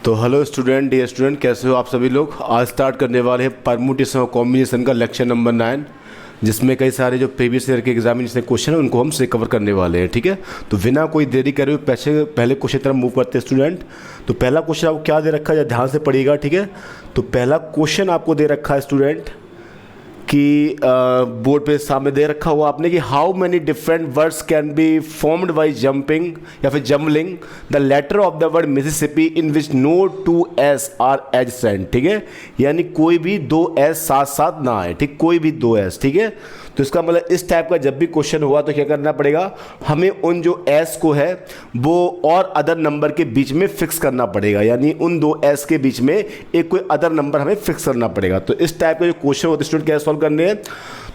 तो hello student, dear student, कैसे हो आप सभी लोग। आज स्टार्ट करने वाले हैं परम्यूटेशन और कॉम्बिनेशन का लेक्चर नंबर 9, जिसमें कई सारे जो प्रीवियस ईयर के एग्जामिनेशन क्वेश्चन है उनको हम से कवर करने वाले हैं। ठीक है, तो बिना कोई देरी करे हुए पहले क्वेश्चन तरफ मूव करते हैं स्टूडेंट। तो पहला क्वेश्चन आपको क्या दे रखा है, ध्यान से पढ़िएगा। ठीक है, तो पहला क्वेश्चन आपको दे रखा है स्टूडेंट कि बोर्ड पे सामने दे रखा हुआ आपने कि how many different words can be formed by jumping या फिर jumbling the letter of the word Mississippi in which no two S are adjacent. ठीक है, यानी कोई भी दो एस साथ साथ ना आए। ठीक, कोई भी दो एस। ठीक है, तो इसका मतलब इस टाइप का जब भी क्वेश्चन हुआ तो क्या करना पड़ेगा, हमें उन जो एस को है वो और अदर नंबर के बीच में फिक्स करना पड़ेगा, यानी उन दो एस के बीच में एक कोई अदर नंबर हमें फिक्स करना पड़ेगा। तो इस टाइप के जो क्वेश्चन होते हैं स्टूडेंट क्या सॉल्व करने हैं,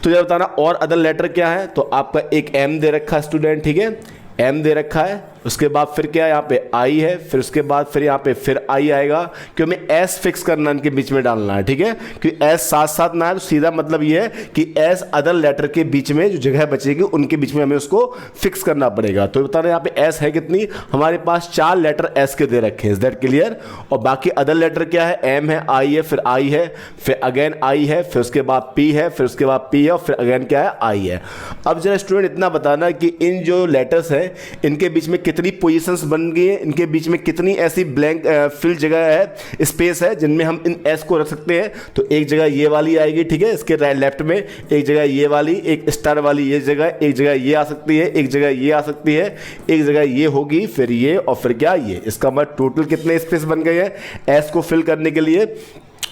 तो जब बताना और अदर लेटर क्या है, तो आपका एक एम दे रखा है स्टूडेंट। ठीक है, एम दे रखा है, उसके बाद फिर क्या यहाँ पे आई है, फिर उसके बाद फिर यहाँ पे फिर आई आएगा, क्योंकि हमें एस फिक्स करना इनके बीच में डालना है। ठीक है, क्योंकि एस साथ साथ ना है, तो सीधा मतलब ये है कि एस अदर लेटर के बीच में जो जगह बचेगी उनके बीच में हमें उसको फिक्स करना पड़ेगा। तो बता रहे यहाँ पे एस है कितनी, हमारे पास 4 लेटर एस के दे रखे हैं, इज दैट क्लियर। और बाकी अदर लेटर क्या है, एम है, आई है, फिर आई है, फिर अगेन आई है, फिर उसके बाद पी है, फिर उसके बाद पी है, और फिर अगेन क्या है, आई है। अब जरा स्टूडेंट इतना बताना कि इन जो लेटर्स है इनके बीच में कितनी पोजीशंस बन गई है, इनके बीच में कितनी ऐसी ब्लैंक फिल जगह है, स्पेस है, जिनमें हम इन एस को रख सकते हैं। तो एक जगह ये वाली आएगी, ठीक है, इसके राइट लेफ्ट में एक जगह ये वाली, एक स्टार वाली ये जगह, एक जगह ये आ सकती है, एक जगह ये आ सकती है, एक जगह ये होगी, फिर ये, और फिर क्या ये। इसका मतलब टोटल कितने स्पेस बन गए हैं एस को फिल करने के लिए,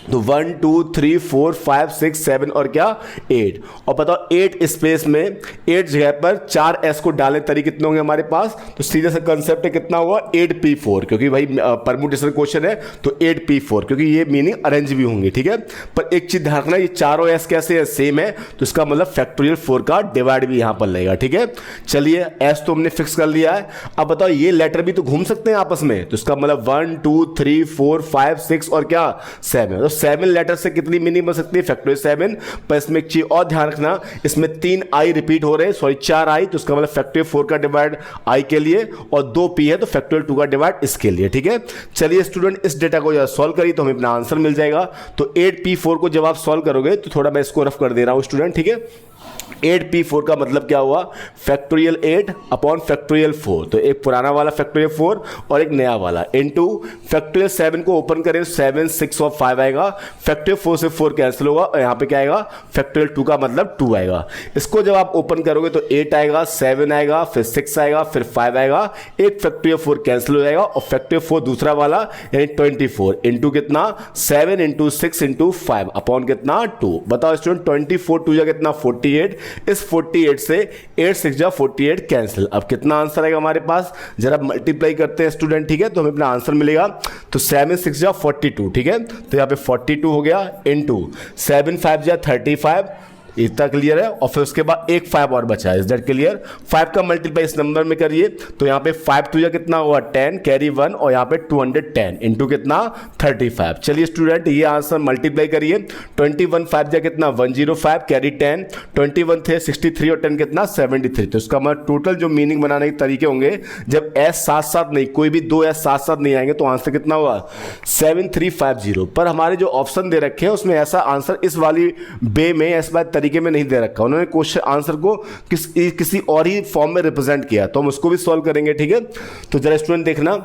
तो 1 2 3 4 5 6 7 और क्या 8। और बताओ 8 स्पेस में 8 जगह पर 4 एस को डालने तरीके कितने होंगे हमारे पास, तो सीधे से कंसेप्ट है कितना हुआ 8p4, क्योंकि भाई परम्यूटेशन क्वेश्चन है तो 8p4, क्योंकि ये मीनिंग अरेंज भी होंगे। ठीक है, पर एक चीज ध्यान रखना, ये चारों एस कैसे है, सेम है, तो इसका मतलब फैक्टोरियल 4 का डिवाइड भी यहां पर लगेगा। ठीक है, चलिए एस तो हमने फिक्स कर लिया है। अब बताओ ये लेटर भी तो घूम सकते हैं आपस में, तो इसका मतलब 1 2 3 4 5 6 और क्या 7, तो 7 लेटर से कितनी मीनिंग बन सकती है, फैक्टोरियल 7। पर इसमें एक चीज और ध्यान रखना, इसमें 3 आई रिपीट हो रहे हैं, सॉरी 4 आई, तो इसका मतलब फैक्टोरियल 4 का डिवाइड आई के लिए, और 2 पी है तो फैक्टोरियल 2 का डिवाइड इसके लिए। ठीक है, चलिए स्टूडेंट इस डेटा को सॉल्व करिए तो हमें अपना आंसर मिल जाएगा। तो 8p4 को जब आप सॉल्व करोगे तो थोड़ा मैं इसको रफ कर दे रहा हूं स्टूडेंट। ठीक है, 8p4 का मतलब क्या हुआ, फैक्टोरियल 8 अपॉन फैक्टोरियल 4, तो एक पुराना वाला फैक्टोरियल 4 और एक नया वाला, इनटू फैक्टोरियल 7 को ओपन करें 7 6 और 5 आएगा, फैक्टोरियल 4 से 4 कैंसिल होगा, और यहाँ पे क्या आएगा फैक्टोरियल 2 का मतलब 2 आएगा। इसको जब आप ओपन करोगे तो 8 आएगा, 7 आएगा, फिर 6 आएगा, फिर 5 आएगा, एक फैक्टोरियल 4 कैंसिल हो जाएगा, और फैक्टोरियल 4 दूसरा वाला यानी 24 इंटू कितना 7 इंटू 6 इंटू 5 अपॉन कितना 2। बताओ स्टूडेंट 24 2 या कितना 48, इस 48 से 8 6 जा 48 कैंसिल। अब कितना आंसर आएगा हमारे पास, जरा मल्टीप्लाई करते हैं स्टूडेंट। ठीक है, तो हमें अपना आंसर मिलेगा, तो 7 6 जा 42। ठीक है, तो यहाँ पे 42 हो गया, इनटू 7 5 जा 35, इतना क्लियर है, और फिर उसके बाद एक 5 और बचा है, इज दैट क्लियर। 5 का मल्टीप्लाई इस नंबर में करिए, तो यहाँ पे 5 2 या कितना हुआ 10 कैरी 1, और यहाँ पे 210 इंटू कितना 35। चलिए स्टूडेंट ये आंसर मल्टीप्लाई करिए, 21 5 या कितना 105 कैरी 10, 21 थे 63 और 10 कितना 73। तो इसका मतलब टोटल जो मीनिंग बनाने के तरीके होंगे, जब एस साथ साथ नहीं, कोई भी दो एस साथ साथ नहीं आएंगे, तो आंसर कितना हुआ 7350। पर हमारे जो ऑप्शन दे रखे हैं उसमें ऐसा आंसर इस वाली वे में, इस बात तरीके में नहीं दे रखा, उन्होंने क्वेश्चन आंसर को किसी और ही फॉर्म में रिप्रेजेंट किया, तो हम उसको भी सॉल्व करेंगे। ठीक है, तो जरा स्टूडेंट देखना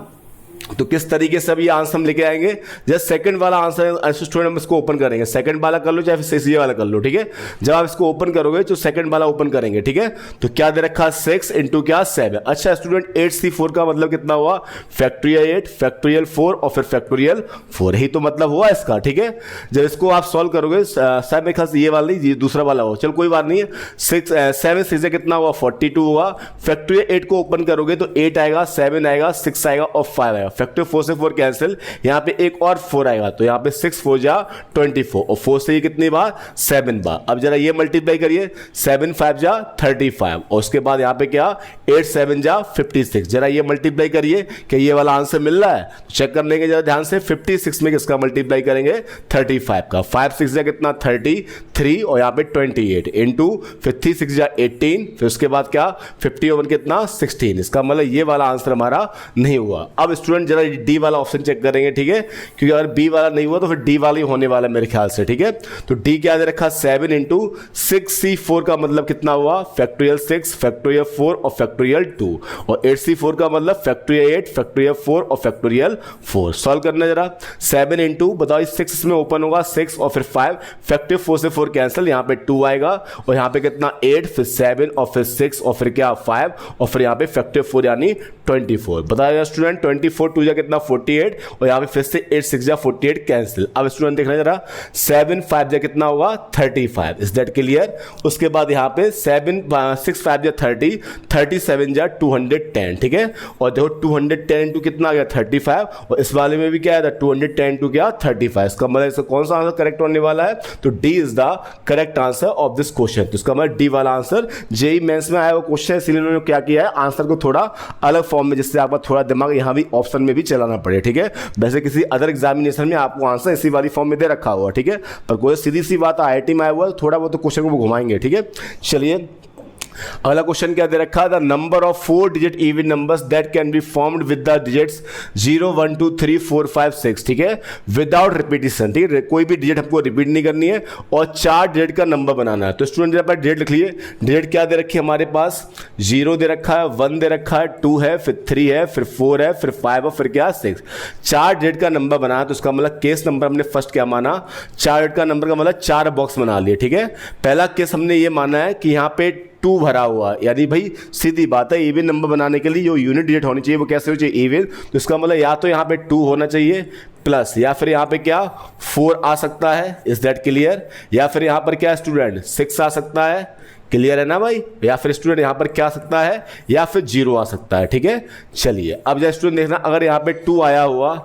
तो किस तरीके से अभी आंसर हम लेके आएंगे। जस्ट सेकंड वाला आंसर स्टूडेंट हम इसको ओपन करेंगे, सेकंड वाला कर लो चाहे फिर ये वाला कर लो। ठीक है, जब आप इसको ओपन करोगे तो सेकंड वाला ओपन करेंगे। ठीक है, तो क्या दे रखा 6 इंटू क्या 7। अच्छा स्टूडेंट 8c4 का मतलब कितना हुआ, फैक्टोरियल 8 फैक्टोरियल 4 और फिर फैक्टोरियल 4, ही तो मतलब हुआ इसका। ठीक है, जब इसको आप सॉल्व करोगे, शायद मेरे ख्याल से ये वाला नहीं, ये दूसरा वाला हो, चलो कोई बात नहीं है। 7 6 कितना हुआ 42 हुआ, फैक्टोरियल 8 को ओपन करोगे तो 8 आएगा, 7 आएगा, 6 आएगा और 5 आएगा, फैक्टर 4 से 4 कैंसिल, यहां पे एक और 4 आएगा, तो यहां पे 6 4 जा 24 और 4 से ये कितनी बार 7 बार। अब जरा ये मल्टीप्लाई करिए, 7 5 जा 35 और उसके बाद यहां पे क्या 8 7 जा 56। जरा ये मल्टीप्लाई करिए कि ये वाला आंसर मिल रहा है, तो चेक कर लेंगे जरा ध्यान से। 56 में किसका मल्टीप्लाई करेंगे 35 का, 5 6 जा कितना 33 और यहां पे 28 इंटू फिर 3 6 जा 18, फिर उसके बाद क्या 50 ओवर कितना 16। इसका मतलब ये वाला आंसर हमारा नहीं हुआ। अब स्टूडेंट स्टूडेंट जरा डी वाला ऑप्शन चेक करेंगे, ठीक है, क्योंकि अगर बी वाला नहीं हुआ तो फिर डी वाला ही होने वाला है मेरे ख्याल से, ठीक है। तो डी क्या दे रखा, 7 इंटू 6c4 का मतलब कितना हुआ, फैक्टोरियल 6 फैक्टोरियल 4 और फैक्टोरियल 2, और 8c4 का मतलब फैक्टोरियल 8 फैक्टोरियल 4 और फैक्टोरियल 4। सॉल्व करना जरा, 7 इंटू बताओ 6 में ओपन होगा 6 और फिर 5, फैक्टर 4 से 4 कैंसिल, यहाँ पे 2 आएगा और यहाँ पे कितना 8 फिर 7 और फिर 6 और फिर क्या 5 और फिर यहाँ पे फैक्टर 4 यानी 24। बताया स्टूडेंट 24 2 जा कितना 48 और यहाँ पे फिर से 8 6 जा 48 कैंसिल। अब स्टूडेंट देखना जरा 7 5 जा कितना होगा 35, इज दैट क्लियर। उसके बाद यहाँ पे 7 6 5 जा 30 37 जा 210, ठीक है, और देखो 210 इंटू कितना आ गया 35, और इस वाले में भी क्या है 210 इंटू क्या 35। इसका मतलब इसका कौन सा आंसर करेक्ट होने वाला है, तो D is the correct answer of this question. तो इसका मतलब डी वाला आंसर जेई मेंस में आया वो क्वेश्चन, इसलिए उन्होंने क्या किया है आंसर को थोड़ा अलग फॉर्म में, जिससे आपका थोड़ा दिमाग यहाँ भी ऑप्शन में भी चलाना पड़े, ठीक है। वैसे किसी अदर एग्जामिनेशन में आपको आंसर इसी वाली फॉर्म में दे रखा हुआ, ठीक है, पर कोई सीधी सी बात IIT में आया हुआ थोड़ा बहुत तो क्वेश्चन को घुमाएंगे, ठीक है। चलिए अगला क्वेश्चन क्या दे रखा, the number of 4 digit even numbers that can be formed with the digits 0 1 2 3 4 5 6, ठीक है, विदाउट रिपीटिशन, ठीक है, कोई भी डिजिट हमको रिपीट नहीं करनी है और 4 डिजिट का नंबर बनाना है। तो स्टूडेंट जरा डिजिट लिख लिए, डिजिट क्या दे रखी है हमारे पास, 0 दे रखा है, 1 दे रखा है, 2 है, फिर 3 है, फिर 4 है, फिर 5 और फिर क्या 6, 4 डिजिट का नंबर बनाया। तो इसका मतलब केस नंबर हमने फर्स्ट क्या माना, 4 डिजिट का नंबर का मतलब 4 बॉक्स बना लिए, ठीक है। पहला केस हमने ये माना है कि यहाँ पे 2 भरा हुआ, यानी भाई सीधी बात है इवन नंबर बनाने के लिए जो यूनिट डिजिट होनी चाहिए वो कैसे हो चाहिए इवन। तो इसका मतलब या तो यहाँ पे 2 होना चाहिए प्लस, या फिर यहाँ पे क्या 4 आ सकता है, इज दैट क्लियर, या फिर यहाँ पर क्या स्टूडेंट 6 आ सकता है, क्लियर है ना भाई, या फिर स्टूडेंट यहाँ पर क्या आ सकता है, या फिर 0 आ सकता है, ठीक है। चलिए अब जैसे स्टूडेंट देखना, अगर यहाँ पे 2 आया हुआ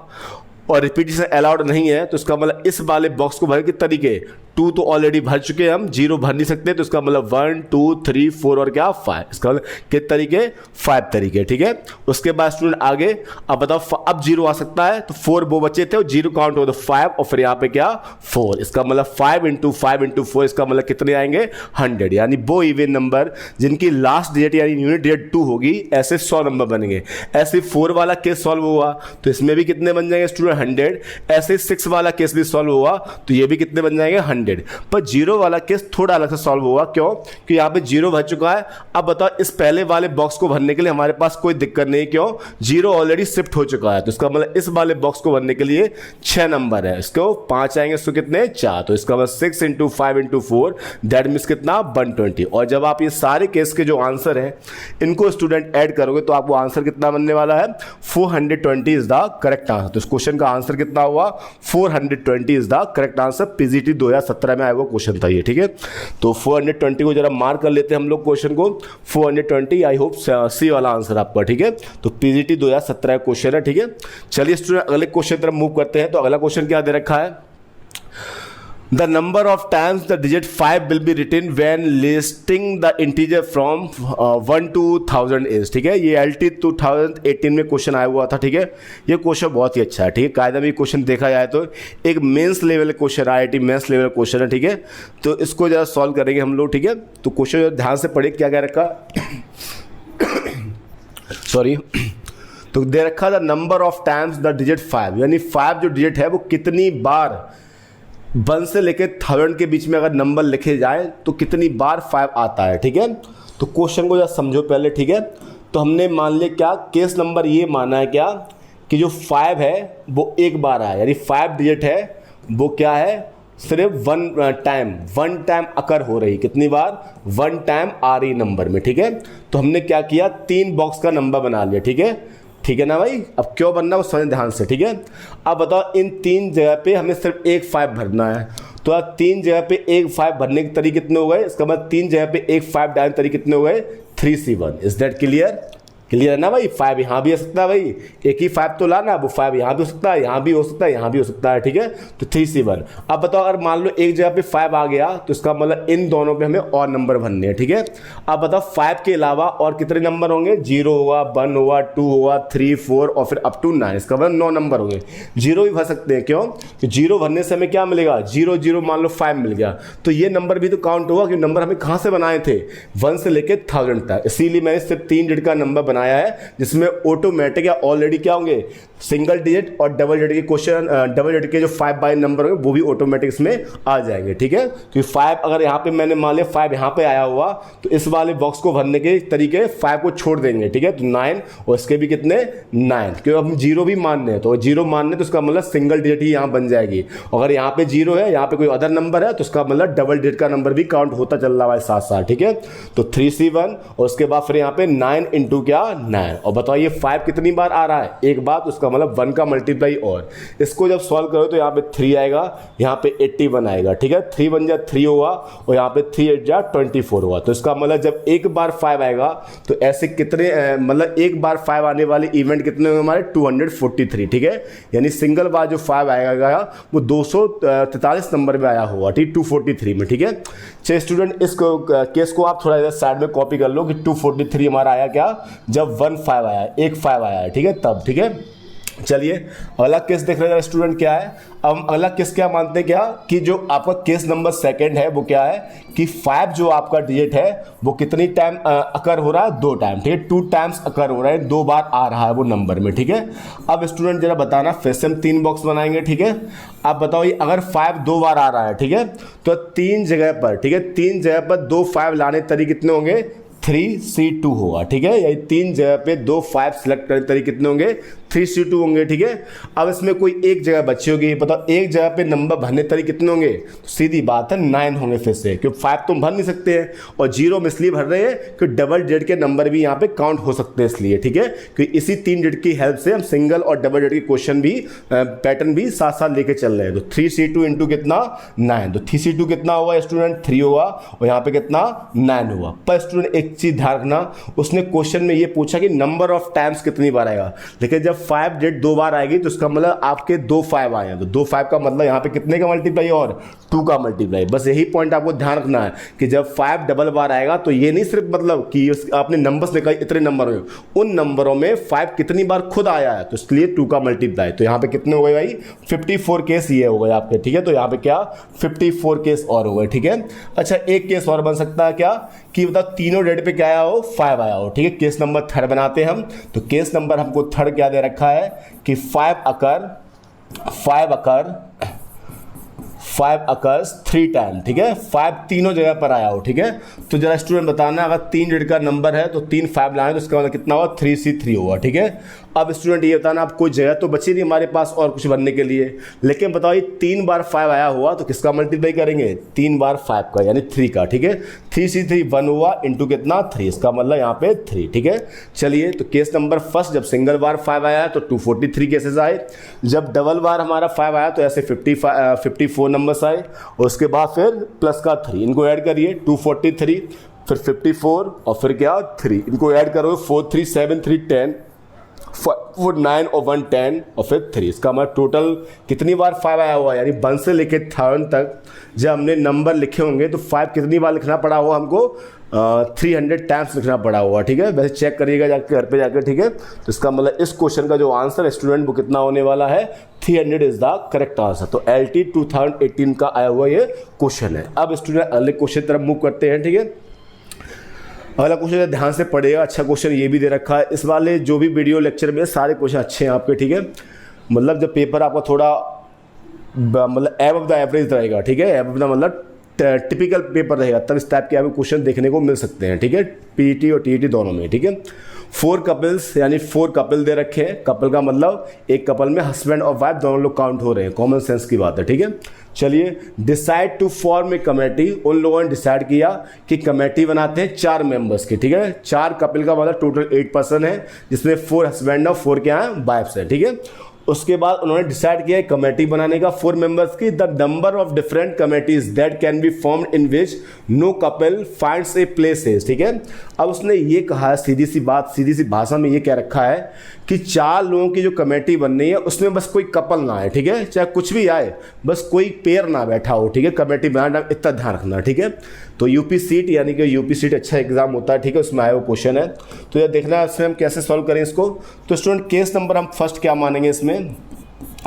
और रिपीटिशन अलाउड नहीं है तो इसका मतलब इस वाले बॉक्स को भरने के तरीके, 2 तो ऑलरेडी भर चुके हैं हम, 0 भर नहीं सकते, तो इसका मतलब 1 2 3 4 और क्या 5, इसका मतलब कितने तरीके 5 तरीके, ठीक है। उसके बाद स्टूडेंट आगे अब बताओ, अब 0 आ सकता है तो 4 वो बचे थे और 0 काउंट हो तो 5 और फिर यहाँ पे क्या 4, इसका मतलब 5 इंटू 4 इसका मतलब कितने आएंगे 100, यानी वो इवन नंबर जिनकी लास्ट डिजिट यानी यूनिट डिजिट 2 होगी ऐसे 100 नंबर बनेंगे। ऐसे 4 वाला केस सॉल्व हुआ तो इसमें भी कितने बन जाएंगे स्टूडेंट 100, ऐसे 6 वाला केस भी सॉल्व हुआ तो ये भी कितने बन जाएंगे 100। पर 0 वाला केस थोड़ा अलग से सॉल्व हुआ, क्यों, कि यहाँ पे 0 भर चुका है। अब बताओ इस पहले वाले बॉक्स को भरने के लिए हमारे पास कोई दिक्कत नहीं, क्यों, 0 ऑलरेडी शिफ्ट हो चुका है। तो इसका मतलब इस वाले बॉक्स को भरने के लिए 6 नंबर है, इसको 5 आएंगे, इसको कितने 4, तो इसका मतलब 6 इंटू 5 इंटू 4 दैट मीन्स कितना 120। और जब आप ये सारे केस के जो आंसर हैं इनको स्टूडेंट ऐड करोगे तो आपको आंसर कितना बनने वाला है 420 इज द करेक्ट आंसर। तो इस क्वेश्चन का आंसर कितना हुआ 420 is the correct answer. PGT 2017 में आया वो क्वेश्चन था ये, ठीक है। तो 420 को जरा मार्क कर लेते हैं हम लोग क्वेश्चन को, 420 आई होप सी वाला आंसर आपका, ठीक है। तो PGT 2017 क्वेश्चन है, ठीक है। चलिए स्टूडेंट अगले क्वेश्चन तरफ मूव करते हैं। तो अगला क्वेश्चन क्या दे रखा है, The number of times the digit 5 will be written when listing the integer from 1 to 1000 is, ठीक है। ये LT 2018 में क्वेश्चन आया हुआ था, ठीक है। ये क्वेश्चन बहुत ही अच्छा है, ठीक है। कायदा में क्वेश्चन देखा जाए तो एक mains level question, IIT mains level question है, ठीक है। तो इसको जरा सॉल्व करेंगे हम लोग, ठीक है। तो क्वेश्चन ध्यान से पढ़े क्या क्या रखा सॉरी तो दे रखा the number of times the digit 5, यानी 5 जो डिजिट है वो कितनी बार 1 से लेकर 1000 के बीच में अगर नंबर लिखे जाए तो कितनी बार 5 आता है, ठीक है। तो क्वेश्चन को जरा समझो पहले, ठीक है। तो हमने मान लिया क्या केस नंबर ये माना है क्या कि जो 5 है वो एक बार आया, यानी 5 डिजिट है वो क्या है सिर्फ वन टाइम अकर हो रही, कितनी बार 1 टाइम आ रही नंबर में, ठीक है। तो हमने क्या किया 3 बॉक्स का नंबर बना लिया, ठीक है, ठीक है ना भाई। अब क्यों बनना वो समझ ध्यान से, ठीक है। अब बताओ इन 3 जगह पे हमें सिर्फ एक 5 भरना है, तो अब 3 जगह पे एक 5 भरने के तरीके कितने हो गए, इसका मतलब 3 जगह पे एक 5 डालने तरीके कितने हो गए 3C1, is that clear, clear है ना भाई। 5 यहाँ भी हो सकता है भाई, एक ही 5 तो लाना, वो 5 यहाँ भी हो सकता है, यहाँ भी हो सकता है, यहाँ भी हो सकता है, ठीक है। तो 3C1। अब बताओ अगर मान लो एक जगह पे 5 आ गया तो इसका मतलब इन दोनों पे हमें और नंबर भरने हैं, ठीक है। अब बताओ 5 के अलावा और कितने नंबर होंगे, 0 होगा, 1 होगा, 2 होगा, 3 4 और फिर अप टू 9, इसका मतलब 9 नंबर होंगे। 0 भी भर सकते हैं, क्यों, तो 0 भरने से हमें क्या मिलेगा 0 0 मान लो 5 मिल गया, तो ये नंबर भी तो काउंट होगा कि नंबर हमें कहाँ से बनाए थे 1 से लेकर 1000 तक, इसीलिए मैंने सिर्फ 3 डिजिट का नंबर बनाया है जिसमें ऑटोमेटिक या ऑलरेडी क्या होंगे, सिंगल डिजिट और डबल डिजिट के क्वेश्चन, डबल डिजिट के जो 5 बाई नंबर होंगे वो भी ऑटोमेटिक इसमें आ जाएंगे, ठीक है। क्योंकि 5 अगर यहाँ पे मैंने मान लिया 5 यहाँ पे आया हुआ तो इस वाले बॉक्स को भरने के तरीके 5 को छोड़ देंगे, ठीक है। तो 9 और इसके भी कितने 9, क्योंकि हम 0 भी मानने हैं तो 0 मानने तो उसका मतलब सिंगल डिजिट ही यहाँ बन जाएगी। अगर यहाँ पे 0 है, यहाँ पे कोई अदर नंबर है तो उसका मतलब डबल डिजिट का नंबर भी काउंट होता चल रहा है साथ साथ, ठीक है। तो 3C1 और उसके बाद फिर यहाँ पे 9 इंटू क्या 9, और बताओ ये 5 कितनी बार आ रहा है, एक बार, तो उसका मतलब 1 का मल्टीप्लाई। और इसको जब सॉल्व करो तो यहाँ पे 3 आएगा, यहाँ पे 81 आएगा, ठीक है। 3 1 जा 3 होगा और यहाँ पे 3 8 जा 24 होगा। तो इसका मतलब जब एक बार 5 आएगा तो ऐसे कितने मतलब एक बार 5 आने वाले इवेंट कितने होंगे हमारे 243, ठीक है। यानी सिंगल बार जो 5 आएगा वो 243 नंबर में आया होगा, ठीक, 243 में, ठीक है। चलिए स्टूडेंट इस केस को आप थोड़ा इधर साइड में कॉपी कर लो कि 243 हमारा आया क्या, जब 1 5 आया, एक 5 आया है, ठीक है, तब, ठीक है। चलिए अगला केस देख रहे हैं स्टूडेंट क्या है। अब अगला केस क्या मानते हैं क्या कि जो आपका केस नंबर सेकंड है वो क्या है कि 5 जो आपका डिजिट है वो कितनी टाइम अकर हो रहा है, 2 टाइम, ठीक है। 2 टाइम्स अकर हो रहा है, 2 बार आ रहा है वो नंबर में, ठीक है। अब स्टूडेंट जरा बताना, फिर से हम 3 बॉक्स बनाएंगे, ठीक है। अब बताओ ये अगर 5 2 बार आ रहा है, ठीक है, तो 3 जगह पर, ठीक है, 3 जगह पर 2 5 लाने तरीके कितने होंगे, 3C2 होगा, ठीक है। यही 3 जगह पे 2 5 सिलेक्ट करने तरीके कितने होंगे, 3C2 होंगे, ठीक है। अब इसमें कोई एक जगह बची होगी, बताओ एक जगह पे नंबर भरने तरीके कितने होंगे, तो सीधी बात है 9 होंगे फिर से, क्योंकि 5 तो भर नहीं सकते हैं और 0 में इसलिए भर रहे हैं कि डबल डिजिट के नंबर भी यहाँ पे काउंट हो सकते हैं इसलिए, ठीक है। क्योंकि इसी 3 डिजिट की हेल्प से हम सिंगल और डबल डिजिट के क्वेश्चन भी पैटर्न भी साथ साथ लेके चल रहे हैं। तो 3C2 इंटू कितना 9, तो 3C2 कितना होगा स्टूडेंट 3 होगा और यहाँ पे कितना 9 हुआ। पर स्टूडेंट एक चीज ध्यान रखना, उसने क्वेश्चन में ये पूछा कि नंबर ऑफ टाइम्स कितनी बार आएगा, लेकिन जब 5 डिजिट 2 बार आएगी तो उसका मतलब आपके 2 5 आए हैं, तो 2 5 का मतलब यहाँ पे कितने का मल्टीप्लाई और 2 का मल्टीप्लाई। बस यही पॉइंट आपको ध्यान रखना है कि जब 5 डबल बार आएगा तो ये नहीं सिर्फ मतलब कि आपने नंबर्स निकाले इतने नंबर हुए, उन नंबरों में 5 कितनी बार खुद आया है तो इसलिए 2 का मल्टीप्लाई। तो यहाँ पे कितने हो गए भाई 54 केस ये हो गए आपके, ठीक है। तो यहाँ पे क्या 54 केस और हो गए, ठीक है। अच्छा एक केस और बन सकता है क्या कि बताओ तीनों डेट पे क्या आया हो 5 आया हो, ठीक है। केस नंबर 3 बनाते हैं हम, तो केस नंबर हमको 3 क्या दे रखा है कि 5 अकर्स 3 टाइम, ठीक है। 5 तीनों जगह पर आया हो, ठीक है। तो जरा स्टूडेंट बताना अगर 3 डिजिट का नंबर है तो 3 5 लाए तो इसका मतलब कितना होगा 3C3 होगा, ठीक है। अब स्टूडेंट ये बताना अब कोई जगह तो बची नहीं हमारे पास और कुछ बनने के लिए, लेकिन बताओ ये 3 बार 5 आया हुआ तो किसका मल्टीप्लाई करेंगे 3 बार 5 का यानी 3 का, ठीक है। 3C3 1 हुआ इंटू कितना 3, इसका मतलब यहाँ पे 3, ठीक है। चलिए तो केस नंबर फर्स्ट जब सिंगल बार 5 आया तो 243 केसेस आए, जब डबल बार हमारा 5 आया तो ऐसे 54 नंबर्स आए और उसके बाद फिर प्लस का 3, इनको ऐड करिए 243 फिर 54 और फिर क्या 3, इनको ऐड करो 4 3 7 3 10 4 9 और 1 10 और फिर 3, इसका हमारा टोटल कितनी बार 5 आया हुआ, यानी 1 से लेके 1000 तक जब हमने नंबर लिखे होंगे तो 5 कितनी बार लिखना पड़ा हुआ हमको 300 टाइम्स लिखना पड़ा हुआ, ठीक है। वैसे चेक करिएगा जाकर घर पे जाकर, ठीक है। तो इसका मतलब इस क्वेश्चन का जो आंसर स्टूडेंट वो कितना होने वाला है 300 इज द करेक्ट आंसर। तो LT 2018 का आया हुआ ये क्वेश्चन है। अब स्टूडेंट अगले क्वेश्चन तरफ मूव करते हैं, ठीक है। अगला क्वेश्चन ध्यान से पढ़िएगा, अच्छा क्वेश्चन ये भी दे रखा है। इस वाले जो भी वीडियो लेक्चर में सारे क्वेश्चन अच्छे हैं आपके, ठीक है। मतलब जब पेपर आपका थोड़ा मतलब एबव द एवरेज रहेगा, ठीक है, एबव द मतलब टिपिकल पेपर रहेगा तब इस टाइप के आपको क्वेश्चन देखने को मिल सकते हैं, ठीक है। PET और TET दोनों में, ठीक है। 4 कपल्स यानी 4 कपल दे रखे हैं, कपल का मतलब एक कपल में हस्बैंड और वाइफ दोनों लोग काउंट हो रहे हैं, कॉमन सेंस की बात है, ठीक है। चलिए decide to form a committee, उन लोगों ने डिसाइड किया कि कमेटी बनाते हैं 4 मेंबर्स की, ठीक है। 4 कपल का मतलब टोटल 8 पर्सन है जिसमें 4 हस्बैंड और 4 क्या है वाइफ्स है, ठीक है। उसके बाद उन्होंने डिसाइड किया कमेटी बनाने का 4 मेंबर्स की। The number of different committees that can be formed in which no couple finds A places, ठीक है। अब उसने ये कहा सीधी सी बात, सीधी सी भाषा में ये कह रखा है कि 4 लोगों की जो कमेटी बननी है उसमें बस कोई कपल ना आए, ठीक है, चाहे कुछ भी आए बस कोई पेयर ना बैठा हो, ठीक है, कमेटी बनाना इतना ध्यान रखना, ठीक है। तो यूपी सीट यानी कि यूपी सीट अच्छा एग्जाम होता है, ठीक है, उसमें आया वो क्वेश्चन है। तो ये देखना है इसमें हम कैसे सॉल्व करें इसको। तो स्टूडेंट केस नंबर हम फर्स्ट क्या मानेंगे इसमें,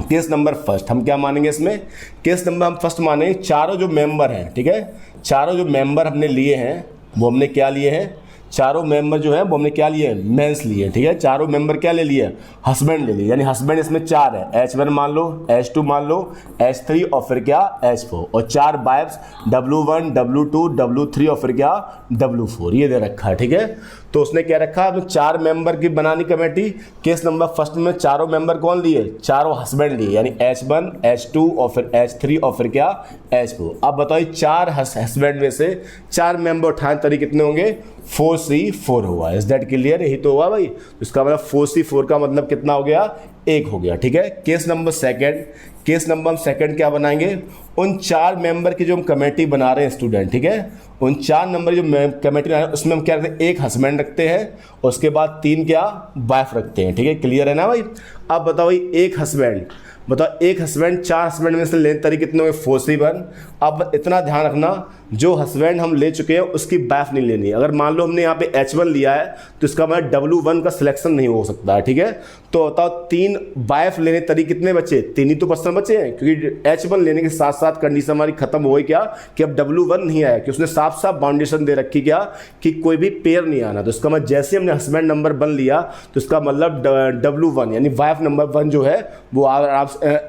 केस नंबर फर्स्ट हम क्या मानेंगे इसमें, केस नंबर हम फर्स्ट मानेंगे चारों जो मेंबर हैं, ठीक है, चारों जो मेंबर हमने लिए हैं वो हमने क्या लिए हैं चारों मेंबर जो है वो हमने क्या लिए, मेंस लिए, ठीक है। चारों मेंबर क्या ले लिए, हस्बैंड ले लिए, यानी हस्बैंड इसमें 4 है, H1 मान लो, H2 मान लो, H3 और फिर क्या H4, और 4 वाइफ्स W1 W2 W3 और फिर क्या W4, ये दे रखा है, ठीक है। तो उसने क्या रखा है, 4 मेंबर की बनानी कमेटी। केस नंबर फर्स्ट में चारों मेंबर कौन लिए, चारों हस्बैंड लिए, यानी H1 H2 और फिर H3 और फिर क्या H4। अब बताइए 4 हस्बैंड में से 4 मेंबर उठाने तरीके कितने होंगे, 4C4 हुआ। इज दैट क्लियर, यही तो हुआ भाई। तो इसका मतलब 4C4 का मतलब कितना हो गया, 1 हो गया, ठीक है। Case number second, case number हम सेकंड क्या बनाएंगे, उन 4 मेंबर की जो हम कमेटी बना रहे हैं स्टूडेंट, ठीक है, उन 4 नंबर जो कमेटी बना रहे हैं उसमें हम क्या रखते हैं, 1 हस्बैंड रखते हैं, उसके बाद 3 क्या वाइफ रखते हैं, ठीक है। क्लियर है ना भाई। अब बताओ भाई 1 हस्बैंड, बताओ 1 हस्बैंड, 4 हस्बैंड में से लेने तरीके कितने हुए, 4C1। अब इतना ध्यान रखना, जो हस्बैंड हम ले चुके हैं उसकी वाइफ नहीं लेनी है। अगर मान लो हमने यहाँ पे H1 लिया है तो इसका मतलब W1 का सिलेक्शन नहीं हो सकता है, ठीक है। तो बताओ 3 वाइफ लेने तरीके कितने बचे, 3 ही तो पर्सन बचे हैं, क्योंकि H1 लेने के साथ साथ कंडीशन हमारी खत्म हो गई क्या, कि अब W1 नहीं आया, कि उसने साफ साफ बाउंडेशन दे रखी क्या, कि कोई भी पेयर नहीं आना। तो इसका मतलब जैसे हमने हस्बैंड नंबर 1 लिया तो इसका मतलब W1 यानी वाइफ नंबर 1 जो है वो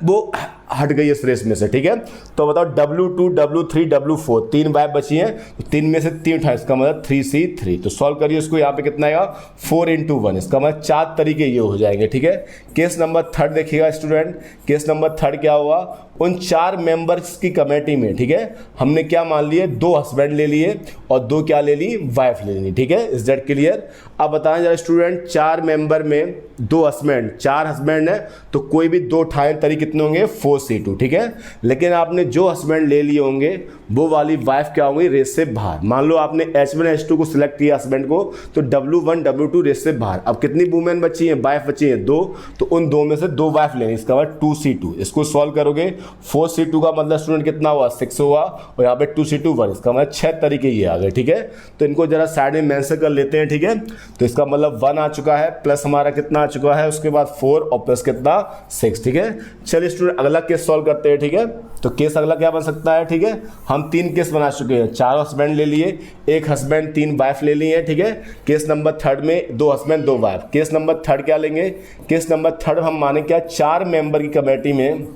वो हट गई इस रेस में से, ठीक है। तो बताओ W2 W3 W4 3 वाइफ बची हैं, तो 3 में से 3 उठाए, इसका मतलब 3C3। तो सॉल्व करिए इसको, यहाँ पे कितना आएगा 4 × 1, इसका मतलब 4 तरीके ये हो जाएंगे, ठीक है। केस नंबर थर्ड देखिएगा स्टूडेंट, केस नंबर थर्ड क्या हुआ, उन 4 मेंबर्स की कमेटी में, ठीक है, हमने क्या मान लिए, 2 हस्बैंड ले लिए और 2 क्या ले ली, वाइफ ले ली, ठीक है। Is that clear. अब बताएं जरा स्टूडेंट, 4 मेंबर में 2 हस्बैंड, 4 हस्बैंड है तो कोई भी 2 उठाए तरीके कितने होंगे, 4C2, ठीक है। लेकिन आपने जो हस्बैंड ले लिए होंगे वो वाली वाइफ क्या होंगी, रेस से बाहर। मान लो आपने H1 H2 को सिलेक्ट किया हस्बैंड को, तो W1 W2 रेस से बाहर। अब कितनी वुमेन बची हैं, वाइफ बची हैं 2, तो उन 2 में से 2 वाइफ लेनी, इसका मतलब 2C2। इसको सॉल्व करोगे 4C2 का मतलब स्टूडेंट कितना हुआ, 6 हुआ, और यहाँ पे 2C2 1, इसका मतलब 6 तरीके ये आ गए, ठीक है। तो इनको जरा साइड में मेंशन कर लेते हैं, ठीक है। तो इसका मतलब 1 आ चुका है, प्लस हमारा कितना आ चुका है, उसके बाद 4 और प्लस कितना 6, ठीक है। चलिए स्टूडेंट अगला केस सॉल्व करते हैं, ठीक है। तो केस अगला क्या बन सकता है, ठीक है। हम 3 केस बना चुके हैं, 4 हस्बैंड ले लिए, 1 हस्बैंड 3 वाइफ ले लिए, ठीक है। केस नंबर थर्ड में 2 husband 2 wife. Case number third क्या लेंगे, केस नंबर थर्ड हम माने क्या, 4 मेंबर की कमेटी में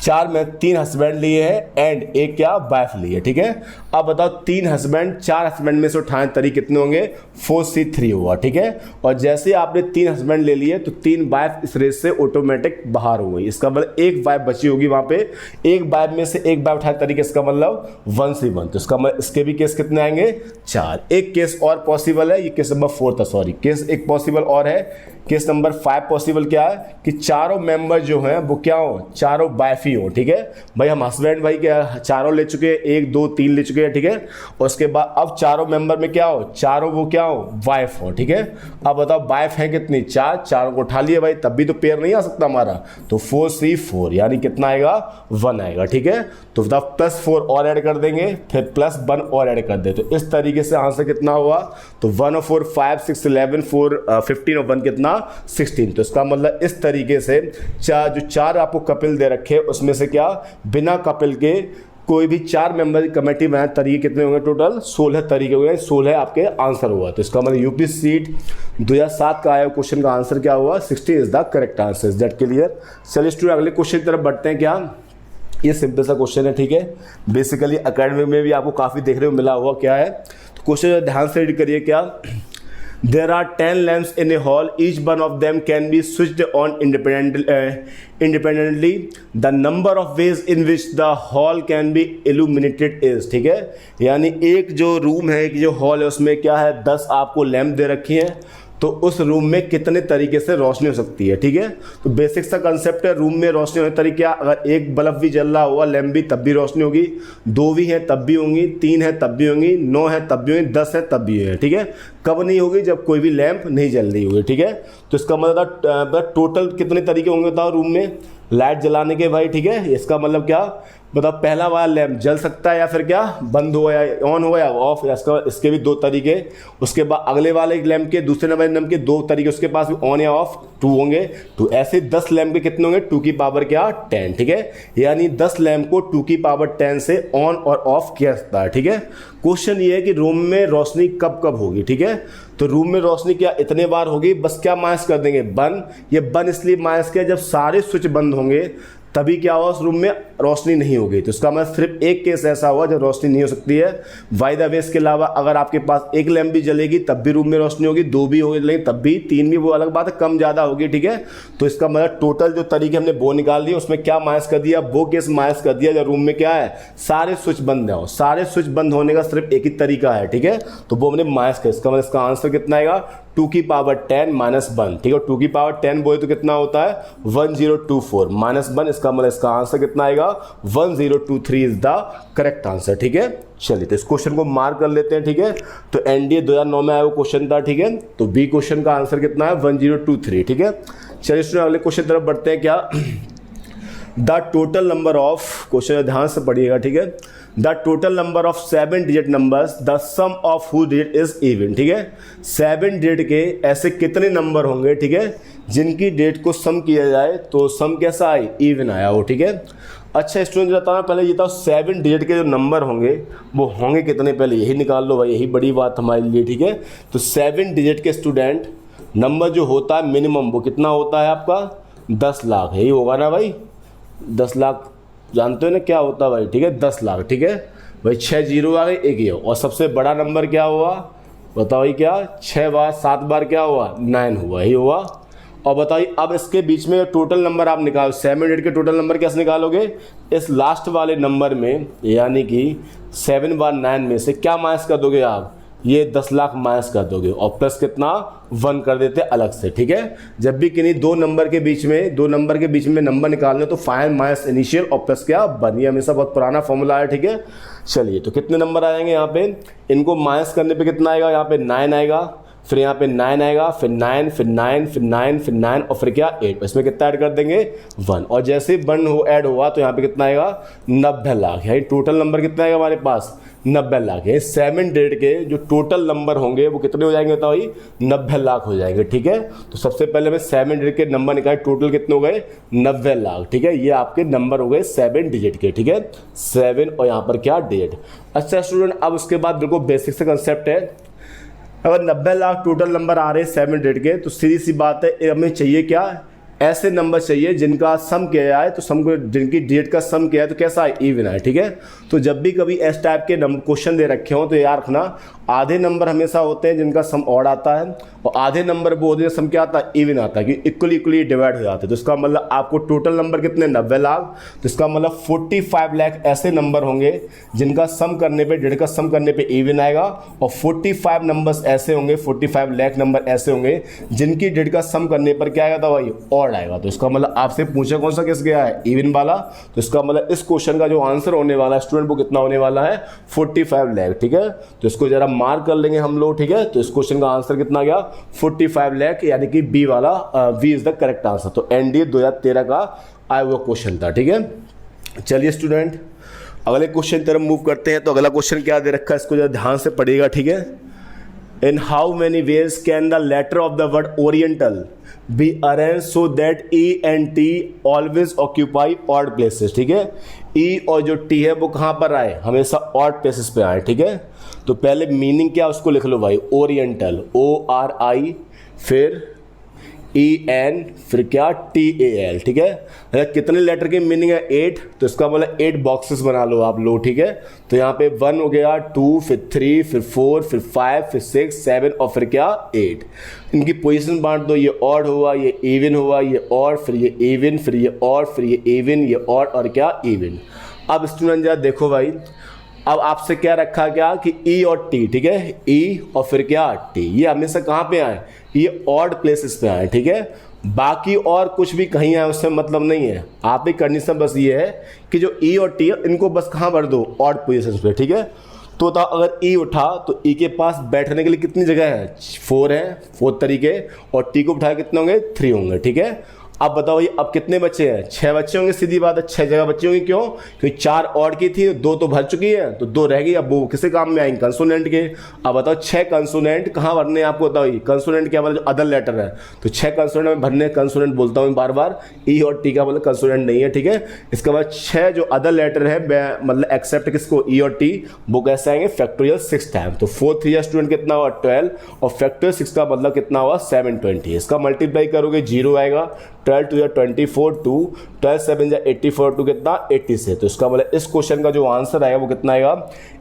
4 में 3 हस्बैंड लिए हैं एंड 1 क्या वाइफ लिए, ठीक है। अब बताओ 3 हस्बैंड, 4 हस्बैंड में से उठाने तरीके कितने होंगे, 4C3 हुआ, ठीक है। और जैसे आपने 3 हस्बैंड ले लिए तो 3 वाइफ इस रेस से ऑटोमेटिक बाहर हो गई। इसका मतलब 1 वाइफ बची होगी वहां पे, 1 वाइफ में से 1 वाइफ उठाने तरीके, इसका मतलब 1C1। तो इसका मतलब इसके भी केस कितने आएंगे, 4। एक केस और पॉसिबल है, ये केस नंबर 4 था, सॉरी, केस एक पॉसिबल और है। केस नंबर 5 पॉसिबल क्या है, कि चारों मेंबर जो हैं वो क्या हो, चारों वाइफ ही हो, ठीक है। भाई हम हस्बैंड भाई क्या चारों ले चुके हैं, 1 2 3 ले चुके हैं, ठीक है। और उसके बाद अब चारों मेंबर में क्या हो, चारों वो क्या हो, वाइफ हो, ठीक है। अब बताओ वाइफ है कितनी, 4, चारों को उठा लिए भाई, तब भी तो पेयर नहीं आ सकता हमारा, तो 4C4 यानी कितना आएगा, 1 आएगा, ठीक है। तो बताओ +4 और ऐड कर देंगे, फिर +1 और ऐड कर दे, तो इस तरीके से आंसर कितना हुआ, तो 1 और 4 5 6 11 4 15 और 1 कितना 16। तो इसका मतलब इस तरीके से जो 4 आपको कपिल दे रखे उसमें से क्या बिना कपिल के कोई भी 4 मेंबर की कमेटी बनाए तरीके कितने होंगे, टोटल 16 तरीके हुए, 16 आपके आंसर हुआ। तो इसका मतलब यूपी सीट 2007 का आया क्वेश्चन का आंसर क्या हुआ, 60 is the correct answer. Is that clear. चलिए स्टूडेंट अगले क्वेश्चन की तरफ बढ़ते हैं। क्या ये सिंपल सा क्वेश्चन है, ठीक है। बेसिकली एकेडमिक में भी आपको काफ़ी देखने को मिला हुआ क्या है। तो क्वेश्चन ध्यान से रीड करिए। क्या, there are 10 lamps in a hall, each one of them can be switched on independently. The number of ways in which the hall can be illuminated is, ठीक है। यानी एक जो रूम है, एक जो हॉल है, उसमें क्या है 10 आपको लैंप दे रखी हैं, तो उस रूम में कितने तरीके से रोशनी हो सकती है, ठीक है। तो बेसिक सा कंसेप्ट है, रूम में रोशनी होने तरीके, अगर एक बल्ब भी जल रहा हुआ लैंप भी तब भी रोशनी होगी, 2 भी है तब भी होंगी, 3 है तब भी होंगी, 9 है तब भी होंगी, 10 है तब भी है, ठीक है। कब नहीं होगी, जब कोई भी लैंप नहीं जल रही होगी, ठीक है। तो इसका मतलब टोटल कितने तरीके होंगे बताओ रूम में लाइट जलाने के भाई, ठीक है। इसका मतलब क्या बताओ, पहला वाला लैंप जल सकता है या फिर क्या बंद हो या ऑन हो या ऑफ, इसके भी 2 तरीके। उसके बाद अगले वाले लैंप के, दूसरे नंबर लैंप के 2 तरीके, उसके पास भी ऑन या ऑफ 2 होंगे। तो ऐसे 10 लैंप के कितने होंगे, 2 की पावर क्या 10, ठीक है। यानी 10 लैंप को 2 की पावर 10 से ऑन और ऑफ किया जाता है, ठीक है। क्वेश्चन ये है कि रूम में रोशनी कब कब होगी, ठीक है। तो रूम में रोशनी क्या इतने बार होगी, बस क्या माइनस कर देंगे, बन। ये बन इसलिए माइनस किया जब सारे स्विच बंद होंगे तभी क्या हुआ, उस रूम में रोशनी नहीं होगी। तो इसका मतलब सिर्फ एक केस ऐसा हुआ जब रोशनी नहीं हो सकती है। बाय द वे इसके अलावा अगर आपके पास एक लैंप भी जलेगी तब भी रूम में रोशनी होगी, दो भी होगी जलेगी तब भी, तीन भी, वो अलग बात है, कम ज़्यादा होगी, ठीक है। तो इसका मतलब टोटल जो तरीके हमने वो निकाल दिए, उसमें क्या माइनस कर दिया, वो केस माइनस कर दिया जब रूम में क्या है, सारे स्विच बंद हो। सारे स्विच बंद होने का सिर्फ एक ही तरीका है, ठीक है। तो वो हमने माइनस कर, इसका मतलब इसका आंसर कितना आएगा, 2 की पावर 10 माइनस 1, ठीक है। 2 की पावर 10 बोले तो कितना होता है 1024 माइनस 1, इसका मतलब इसका आंसर कितना आएगा 1023 इज द करेक्ट आंसर, ठीक है। चलिए तो इस क्वेश्चन को मार्क कर लेते हैं, ठीक है। तो एनडीए 2009 में आया वो क्वेश्चन था, ठीक है। तो बी क्वेश्चन का आंसर कितना है 1023, ठीक है। चलिए स्टूडेंट अगले क्वेश्चन तरफ बढ़ते हैं। क्या the total number of, question ध्यान से पढ़िएगा, ठीक है। The total number of 7 digit numbers the sum of who digit is even, ठीक है। 7 डिजिट के ऐसे कितने नंबर होंगे, ठीक है, जिनकी डेट को सम किया जाए तो सम कैसा आए, इवन आया हो, ठीक है। अच्छा स्टूडेंट बताना पहले ये था 7 डिजिट के जो नंबर होंगे वो होंगे कितने, पहले यही निकाल लो भाई, यही बड़ी बात हमारे लिए, ठीक है। तो 7 डिजिट के स्टूडेंट नंबर जो होता है मिनिमम वो कितना होता है आपका 10 लाख, यही होगा ना भाई। 10 लाख जानते हो ना क्या होता है भाई, ठीक है, 10 लाख, ठीक है भाई। 6 जीरो आ गए, एक ये, और सबसे बड़ा नंबर क्या हुआ बताओ भाई, क्या 6 बार 7 बार क्या हुआ 9 हुआ, यही हुआ। और बताइए अब इसके बीच में टोटल नंबर आप निकालो, 7 डिजिट के टोटल नंबर कैसे निकालोगे, इस लास्ट वाले नंबर में यानी कि 7 बार 9 में से क्या माइनस कर दोगे आप, ये 10 लाख माइनस कर दोगे और प्लस कितना 1 कर देते अलग से, ठीक है। जब भी किन्हीं दो नंबर के बीच में नंबर निकालने तो फाइनल माइनस इनिशियल और प्लस क्या 1, ये हमेशा बहुत पुराना फॉर्मूला है, ठीक है। चलिए तो कितने नंबर आ जाएंगे यहाँ पे, इनको माइनस करने पे कितना आएगा, यहाँ पे 9 आएगा, फिर यहाँ पे 9 आएगा, फिर 9, फिर 9, फिर 9, फिर 9 और फिर क्या 8, इसमें कितना ऐड कर देंगे 1, और जैसे ही 1 हो ऐड हुआ तो यहाँ पे कितना आएगा 90 लाख, यानी टोटल नंबर कितना आएगा हमारे पास 90 लाख है। 7 डिजिट के जो टोटल नंबर होंगे वो कितने हो जाएंगे बताओ भाई 90 लाख हो जाएंगे, ठीक है। तो सबसे पहले हमें 7 डिजिट के नंबर निकाले, टोटल कितने हो गए 90 लाख, ठीक है। ये आपके नंबर हो गए 7 डिजिट के, ठीक है, 7 और यहाँ पर क्या डिजिट। अच्छा स्टूडेंट अब उसके बाद देखो बेसिक से कंसेप्ट है, अगर 90 लाख टोटल नंबर आ रहे हैं 7 डिजिट के तो सीधी सी बात है हमें चाहिए क्या, ऐसे नंबर चाहिए जिनका सम किया जाए, तो सम को जिनकी डिजिट का सम किया है तो कैसा है इवन है, ठीक है। तो जब भी कभी इस टाइप के क्वेश्चन दे रखे हो तो याद रखना आधे नंबर हमेशा होते हैं जिनका सम ऑड आता है और आधे नंबर वो होते हैं सम क्या आता है इवन आता है, कि इक्वली डिवाइड हो जाते हैं। तो इसका मतलब आपको टोटल नंबर कितने 90 लाख, तो इसका मतलब 45 लाख ऐसे नंबर होंगे जिनका सम करने पे डिजिट का सम करने पे इवन आएगा, और 45 नंबर्स ऐसे होंगे 45 लाख नंबर ऐसे होंगे जिनकी डिजिट का सम करने पर क्या आएगा था भाई ऑड आएगा। तो इसका मतलब आपसे पूछा कौन सा केस गया है इवन वाला, तो इसका मतलब इस क्वेश्चन का जो आंसर होने वाला है स्टूडेंट वो कितना होने वाला है 45 लाख, ठीक है। तो इसको जरा मार्क कर लेंगे हम लोग, ठीक है। तो इस क्वेश्चन का आंसर कितना गया 45 लाख, यानी कि बी वाला B is the correct answer. तो एनडीए 2013 का आया हुआ क्वेश्चन था, ठीक है। चलिए स्टूडेंट अगले क्वेश्चन तरफ मूव करते हैं। तो अगला क्वेश्चन क्या दे रखा है इसको जरा ध्यान से पढ़िएगा, ठीक है। In how many ways can the letter of the word oriental be arrange so that E and T always occupy odd places, ठीक है। ई और जो टी है वो कहाँ पर आए, हमेशा ऑड प्लेसेस पे आए, ठीक है। तो पहले मीनिंग क्या उसको लिख लो भाई, ओरिएंटल ORI, फिर EN, फिर क्या TAL, ठीक है। अगर कितने लेटर की मीनिंग है 8, तो इसका मतलब 8 बॉक्सेस बना लो आप लोग, ठीक है। तो यहाँ पे 1 हो गया, 2, फिर 3, फिर 4, फिर 5, फिर 6, 7 और फिर क्या 8। इनकी पोजीशन बांट दो, ये ऑड हुआ, ये इवन हुआ, ये ऑड, फिर ये इवन, फिर ये ऑड, फिर ये इवन, ये ऑड और क्या इवन। अब स्टूडेंट जरा देखो भाई, अब आपसे क्या रखा गया कि ई और टी, ठीक है, ई और फिर क्या टी, ये हमेशा कहाँ पे आए, ये ऑड प्लेसेस पे आए, ठीक है। बाकी और कुछ भी कहीं आए उससे मतलब नहीं है, आप ही कंडीशन बस ये है कि जो ई और टी है इनको बस कहाँ भर दो ऑड पोजीशन पे, ठीक है। तो अगर ई उठा तो ई के पास बैठने के लिए कितनी जगह है 4 है, 4 तरीके, और टी को उठाए कितने होंगे 3 होंगे, ठीक है। अब बताओ ये अब कितने बच्चे हैं, 6 बच्चे होंगे, सीधी बात है 6 जगह बच्चे होंगे। क्यों? क्योंकि 4 और की थी, 2 तो भर चुकी है, तो 2 रह गई। अब वो किसी काम में आएंगे, कंसोनेंट के। अब बताओ 6 कंसोनेंट कहाँ भरने हैं आपको, बताओ। ये कंसोनेंट क्या मतलब, जो अदर लेटर है, तो 6 कंसोनेंट में भरने। कंसोनेंट बोलता हूँ बार बार, ई और टी का मतलब कंसोनेंट नहीं है, ठीक है। इसके बाद 6 जो अदर लेटर है मतलब एक्सेप्ट किसको, ई और टी, वो कैसे आएंगे, फैक्टोरियल 6 टाइम। तो 4 3 स्टूडेंट कितना हुआ 12, और फैक्टोरियल 6 का मतलब कितना हुआ 720। इसका मल्टीप्लाई करोगे 0 आएगा, 12 2 24 2, 12 7 84 2 कितना 80 से। तो इसका मतलब इस क्वेश्चन का जो आंसर आएगा वो कितना आएगा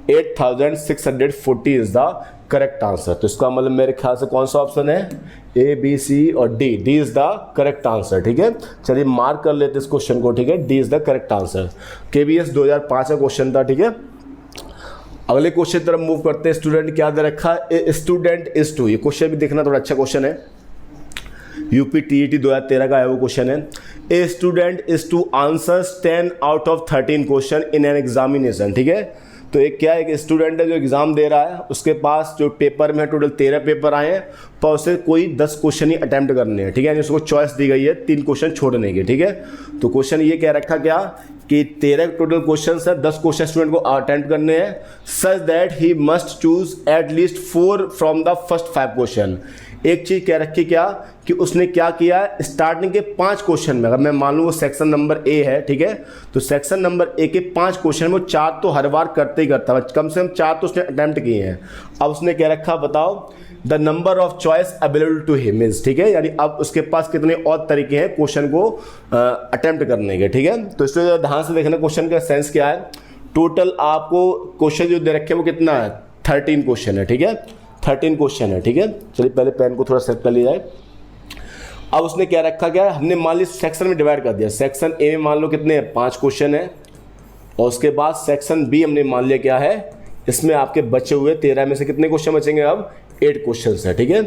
8640 इज द करेक्ट आंसर। तो इसका मतलब मेरे ख्याल से कौन सा ऑप्शन है, ए बी सी और D, D is the correct answer, ठीक है। चलिए मार्क कर लेते इस क्वेश्चन को, ठीक है, D is the correct answer. KBS 2005 का क्वेश्चन था, ठीक है। अगले क्वेश्चन तरफ मूव करते हैं। स्टूडेंट क्या दे रखा है, ए स्टूडेंट इज टू, ये क्वेश्चन भी देखना थोड़ा अच्छा क्वेश्चन है, यूपी टीईटी 2013 का है वो क्वेश्चन है। A student is two answers 10 out of 13 question in an examination, ठीक है। तो एक क्या है, एक स्टूडेंट है जो एग्जाम दे रहा है, उसके पास जो पेपर में टोटल 13 पेपर आए हैं, पर उसे कोई 10 क्वेश्चन ही अटेम्प्ट करने हैं, ठीक है। उसको चॉइस दी गई है 3 क्वेश्चन छोड़ने की, ठीक है। तो क्वेश्चन ये कह रखा क्या कि 13 टोटल क्वेश्चन है, 10 क्वेश्चन स्टूडेंट को अटेम्प्ट करने हैं, such that he must choose at least 4 from the first 5 question. एक चीज कह रखी क्या कि उसने क्या किया, स्टार्टिंग के 5 क्वेश्चन में, अगर मैं मान लूँ वो सेक्शन नंबर ए है, ठीक है, तो सेक्शन नंबर ए के 5 क्वेश्चन वो 4 तो हर बार करते ही करता है, कम से कम 4 तो उसने अटेम्प्ट किए हैं। अब उसने कह रखा बताओ the number of choice available to him is, ठीक है, यानी अब उसके पास कितने और तरीके हैं क्वेश्चन को अटेम्प्ट करने के, ठीक है। तो इसमें ध्यान से देखना क्वेश्चन का सेंस क्या है। टोटल आपको क्वेश्चन जो दे रखे हैं वो कितना है, 13 क्वेश्चन है, ठीक है, 13 क्वेश्चन है, ठीक है। चलिए पहले पेन को थोड़ा सेट कर लिया जाए। अब उसने क्या रखा, क्या हमने मान ली सेक्शन में डिवाइड कर दिया। सेक्शन ए में मान लो कितने हैं 5 क्वेश्चन है, और उसके बाद सेक्शन बी हमने मान लिया क्या है, इसमें आपके बचे हुए 13 में से कितने क्वेश्चन बचेंगे, अब 8 क्वेश्चन है, ठीक है।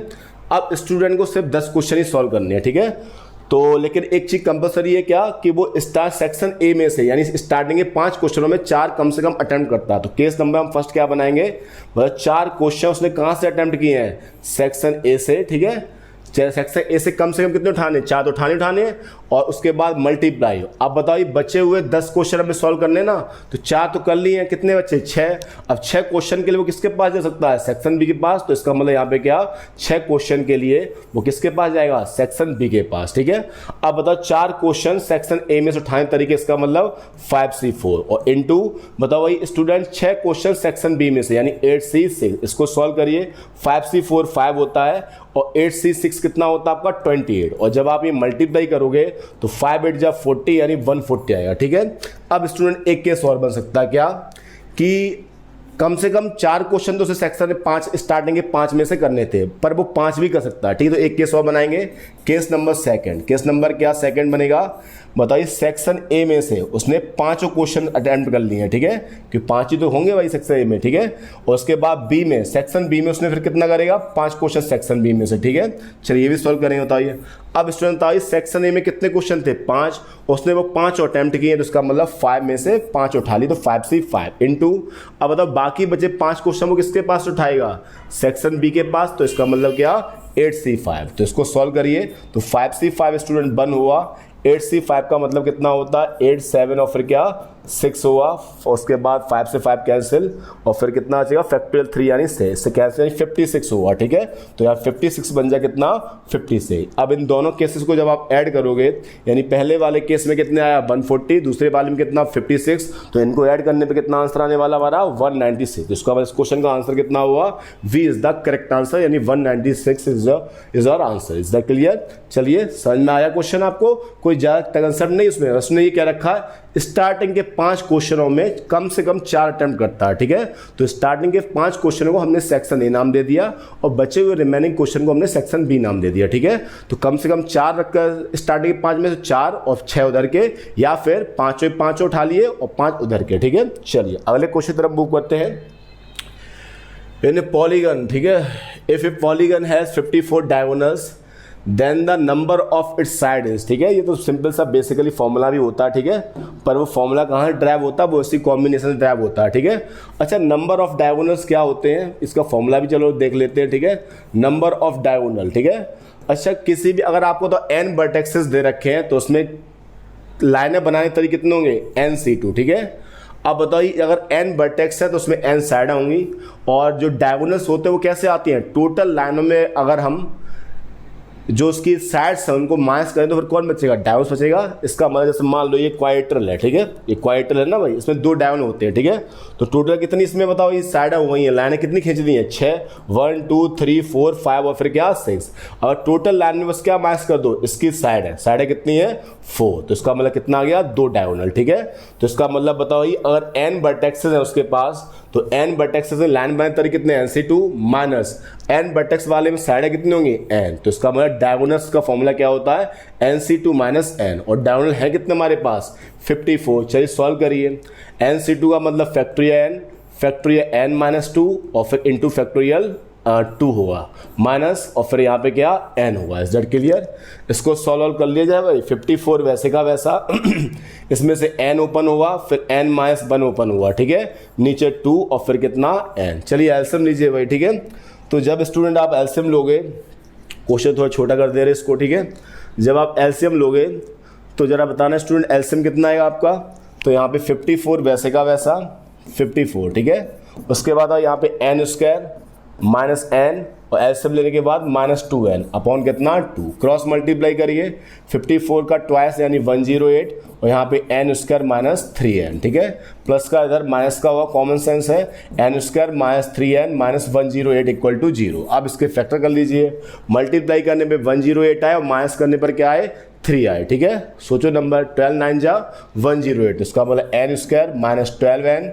अब स्टूडेंट को सिर्फ 10 क्वेश्चन ही सॉल्व करने हैं, ठीक है। तो लेकिन एक चीज कंपलसरी है क्या कि वो स्टार्ट सेक्शन ए में से, यानी स्टार्टिंग के 5 क्वेश्चनों में 4 कम से कम अटेम्प्ट करता है। तो केस नंबर हम फर्स्ट क्या बनाएंगे, मतलब 4 क्वेश्चन उसने कहां से अटेम्प्ट किए हैं, सेक्शन ए से, ठीक है। सेक्शन ए से कम कितने उठाने, 4 तो उठाने, और उसके बाद मल्टीप्लाई। अब बताइए बचे हुए 10 क्वेश्चन हमें सॉल्व करने ना, तो 4 तो कर लिए हैं, कितने बचे 6। अब 6 क्वेश्चन के लिए वो किसके पास जा सकता है, सेक्शन बी के पास। तो इसका मतलब यहाँ पे क्या, 6 क्वेश्चन के लिए वो किसके पास जाएगा, सेक्शन बी के पास, ठीक है। अब बताओ 4 क्वेश्चन सेक्शन ए में से उठाने तरीके, इसका मतलब 5C4 और इनटू बताओ भाई स्टूडेंट 6 क्वेश्चन सेक्शन बी में से यानी 8C6, इसको सॉल्व करिए। 5C4 5 होता है और 8C6 कितना होता है आपका 28, और जब आप ये मल्टीप्लाई करोगे तो 5 8 जा 40 यानी 140 आएगा, ठीक है। अब स्टूडेंट एक केस और बन सकता है क्या कि कम से कम 4 क्वेश्चन तो उसे सेक्शन में 5 स्टार्टिंग के 5 में से करने थे, पर वो 5 भी कर सकता है, ठीक है। तो एक केस और बनाएंगे, case number second. Case number क्या सेकंड बनेगा, बताइए सेक्शन ए में से उसने 5 क्वेश्चन अटेम्प्ट कर लिए हैं, ठीक है, कि 5 ही तो होंगे भाई सेक्शन ए में, ठीक है। और उसके बाद बी में, सेक्शन बी में उसने फिर कितना करेगा, 5 क्वेश्चन सेक्शन बी में से, ठीक है। चलिए ये भी सॉल्व करेंगे, बताइए। अब स्टूडेंट बताइए सेक्शन ए में कितने क्वेश्चन थे, 5, उसने वो 5 अटेम्प्ट किए, तो उसका मतलब 5 में से 5 उठा ली, तो 5C5 इनटू, अब बताओ बाकी बचे 5 क्वेश्चन वो किसके पास उठाएगा, सेक्शन बी के पास। तो इसका मतलब क्या 8C5। तो इसको सॉल्व करिए, तो 5C5 स्टूडेंट बन हुआ। 8C5 का मतलब कितना होता है 8 7 और फिर क्या 6 हुआ, और उसके बाद 5 से 5 कैंसिल, और फिर कितना आ जाएगा फैक्टोरियल 3 यानी से इससे कैंसिल यानी 56 हुआ, ठीक है। तो यार 56 बन जाए कितना 56। अब इन दोनों केसेस को जब आप ऐड करोगे, यानी पहले वाले केस में कितने आया 140, दूसरे वाले में कितना 56, तो इनको ऐड करने पे कितना आंसर आने वाला हमारा 196। इसका मतलब इस क्वेश्चन का आंसर कितना हुआ, B is the correct answer, यानी 196 is our answer. Is the clear. चलिए समझ में आया क्वेश्चन आपको, कोई ज्यादा कंसेप्ट नहीं उसमें। उसने ये क्या रखा है, स्टार्टिंग के 5 क्वेश्चनों में कम से कम 4 अटेम्प्ट करता है, ठीक है। तो स्टार्टिंग के 5 क्वेश्चनों को हमने सेक्शन ए नाम दे दिया, और बचे हुए रिमेनिंग क्वेश्चन को हमने सेक्शन बी नाम दे दिया, ठीक है। तो कम से कम 4 रखकर स्टार्टिंग के 5 में से 4 और 6 उधर के, या फिर 5 उठा लिए और 5 उधर के, ठीक है। चलिए अगले क्वेश्चन तरफ मूव करते हैं। इन पॉलीगन, ठीक है, if a polygon has 54 diagonals then the number of its side is, ठीक है। ये तो सिंपल सा बेसिकली फॉर्मूला भी होता है, ठीक है, पर वो फॉर्मूला कहाँ ड्राइव होता है, वो इसी कॉम्बिनेशन से ड्राइव होता है, ठीक है। अच्छा नंबर ऑफ डायगोनल्स क्या होते हैं, इसका फॉर्मूला भी चलो देख लेते हैं, ठीक है। नंबर ऑफ डायगोनल, ठीक है, अच्छा, किसी भी अगर आपको तो n वर्टेक्सेस दे रखे हैं तो उसमें लाइनें बनाने के तरीके कितने होंगे, NC2, ठीक है। अब बताइए अगर n वर्टेक्स है तो उसमें n साइड होंगी, और जो डायगोनल्स होते हैं वो कैसे आती हैं, टोटल लाइनों में अगर हम जो उसकी साइड्स हैं उनको माइनस करें तो फिर कौन बचेगा, डायगोनल्स बचेगा। इसका मतलब जैसे मान लो ये क्वाड्रिलेटरल है, ठीक है, ये क्वाड्रिलेटरल है ना भाई, इसमें 2 डायगोनल होते हैं, ठीक है। तो टोटल कितनी इसमें बताओ, ये साइड हो गई है, लाइनें कितनी खींच दी हैं, 6, 1 2 3 4 5 और फिर क्या 6। अगर टोटल लाइन में बस क्या माइनस कर दो, इसकी साइड है कितनी है 4, तो इसका मतलब कितना आ गया 2 डायगोनल, ठीक है। तो इसका मतलब बताओ ये अगर n वर्टेक्सेस है उसके पास, तो n वर्टेक्सेस में लाइन बनाने तरीके कितने, NC2 माइनस n वर्टेक्स वाले में साइड कितनी होंगी n, तो इसका मतलब डायगोनल्स का फॉर्मूला क्या होता है, NC2 माइनस n, और डायगोनल है कितने हमारे पास 54। चलिए सॉल्व करिए। NC2 का मतलब फैक्टोरियल n माइनस 2 और फिर इंटू फैक्टोरियल 2 होगा माइनस, और फिर यहाँ पे क्या n होगा। Is that clear. इसको सॉल्व कर लिया जाए भाई, 54 वैसे का वैसा इसमें से n ओपन हुआ, फिर n माइनस 1 ओपन हुआ, ठीक है, नीचे 2 और फिर कितना n। चलिए एलसीएम लीजिए भाई, ठीक है। तो जब स्टूडेंट आप एलसीएम लोगे, क्वेश्चन थोड़ा छोटा कर दे रहे इसको, ठीक है। जब आप एलसीएम लोगे तो जरा बताना स्टूडेंट एलसीएम कितना आएगा आपका, तो यहाँ पे 54 वैसे का वैसा 54, ठीक है। उसके बाद यहाँ पे n स्क्वायर माइनस n और एलसीएम लेने के बाद माइनस 2n अपॉन कितना 2, क्रॉस मल्टीप्लाई करिए 54 का ट्वाइस यानी 108 और यहाँ पे n स्क्वायर माइनस 3n, ठीक है। प्लस का इधर माइनस का हुआ, कॉमन सेंस है, n square minus 3n minus 108 equal to 0। अब इसके फैक्टर कर लीजिए, मल्टीप्लाई करने पे 108 आए और माइनस करने पर क्या आए 3 आए, ठीक है। सोचो नंबर 12 9 जा 108, इसका मतलब n square minus 12n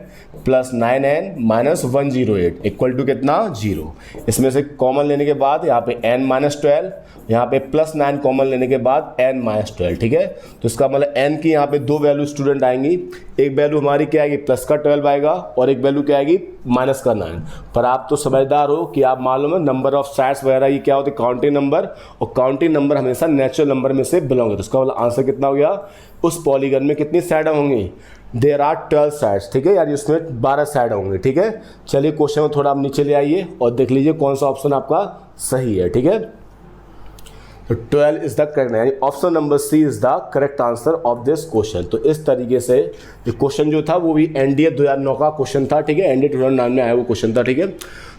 plus 9n minus 108 equal to कितना 0। इसमें से कॉमन लेने के बाद यहाँ पे n माइनस 12, यहाँ पे प्लस 9 कॉमन लेने के बाद n माइनस 12, ठीक है। तो इसका मतलब n की यहाँ पे 2 वैल्यू स्टूडेंट आएंगी, एक वैल्यू हमारी क्या आएगी प्लस का 12 आएगा और एक वैल्यू क्या आएगी माइनस का 9। पर आप तो समझदार हो कि आप मालूम है नंबर ऑफ साइड्स वगैरह ये क्या होते हैं काउंटिंग नंबर, और काउंटिंग नंबर हमेशा नेचुरल नंबर में से बिलोंग है। तो इसका मतलब आंसर कितना हो गया, उस पॉलीगन में कितनी साइड होंगी, देयर आर 12 साइड्स, ठीक है, यानी उसमें 12 साइड होंगे, ठीक है। चलिए क्वेश्चन में थोड़ा आप नीचे ले आइए और देख लीजिए कौन सा ऑप्शन आपका सही है, ठीक है। तो 12 इज द करेक्ट, यानी option number C is the correct answer of this question. तो इस तरीके से ये क्वेश्चन जो था वो भी एनडीए 2009 का क्वेश्चन था, ठीक है, एनडीए 2009 में आया वो क्वेश्चन था, ठीक है।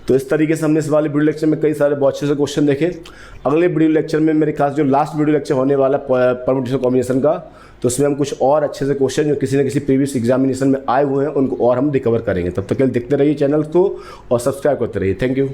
तो इस तरीके से हमने इस वाले वीडियो लेक्चर में कई सारे बहुत अच्छे से क्वेश्चन देखे। अगले वीडियो लेक्चर में मेरे खास जो लास्ट वीडियो लेक्चर होने वाला परम्यूटेशन कॉम्बिनेशन का, तो उसमें हम कुछ और अच्छे से क्वेश्चन जो किसी न किसी प्रीवियस एग्जामिनेशन में आए हुए हैं उनको और हम रिकवर करेंगे। तब तक के लिए देखते रहिए चैनल को और सब्सक्राइब करते रहिए। Thank you.